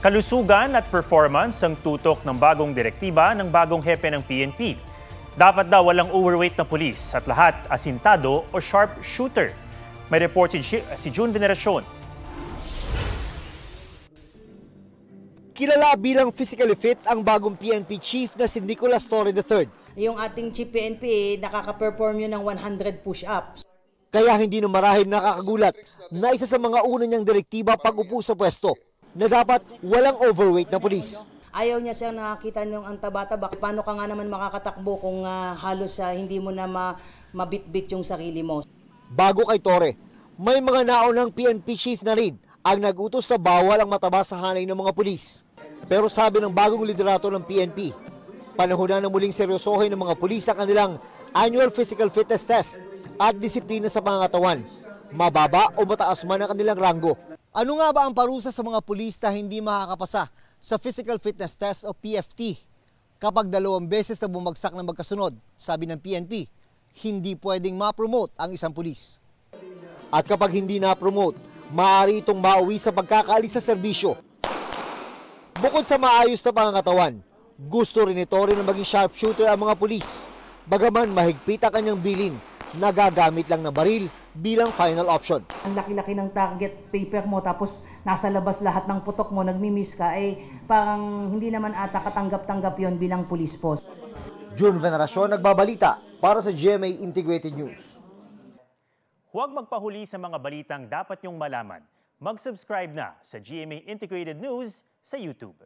Kalusugan at performance ang tutok ng bagong direktiba ng bagong hepe ng PNP. Dapat daw walang overweight na pulis at lahat asintado o sharpshooter. May report si June Veneracion. Kilala bilang physically fit ang bagong PNP chief na si Nicolas Torre III. Yung ating chief PNP, nakaka-perform yun ng 100 push-ups. Kaya hindi na marahil nakakagulat na isa sa mga una niyang direktiba pag-upo sa pwesto na dapat walang overweight na pulis. Ayaw niya siyang nakakita ng ang taba-taba. Paano ka nga naman makakatakbo kung halos hindi mo na mabitbit yung sarili mo? Bago kay Torre, may mga naunang PNP chief na rin ang nag-utos na bawal ang mataba sa hanay ng mga pulis. Pero sabi ng bagong liderato ng PNP, panahon na muling seryosohin ng mga pulis ang kanilang annual physical fitness test at disiplina sa pangangatawan, mababa o mataas man ang kanilang ranggo. Ano nga ba ang parusa sa mga pulis na hindi makakapasa sa physical fitness test o PFT? Kapag 2 beses na bumagsak na magkasunod, sabi ng PNP, hindi pwedeng ma-promote ang isang pulis. At kapag hindi na-promote, maaari itong mauwi sa pagkakaalis sa serbisyo. Bukod sa maayos na pangangatawan, gusto rin ni Torre na maging sharpshooter ang mga pulis. Bagaman mahigpit ang kanyang bilin, nagagamit lang ng baril bilang final option. Ang laki-laki ng target paper mo tapos nasa labas lahat ng putok mo, nagmi-miss ka, parang hindi naman ata katanggap-tanggap yon bilang pulis po. June Veneracion, nagbabalita para sa GMA Integrated News. Huwag magpahuli sa mga balitang dapat niyong malaman. Mag-subscribe na sa GMA Integrated News sa YouTube.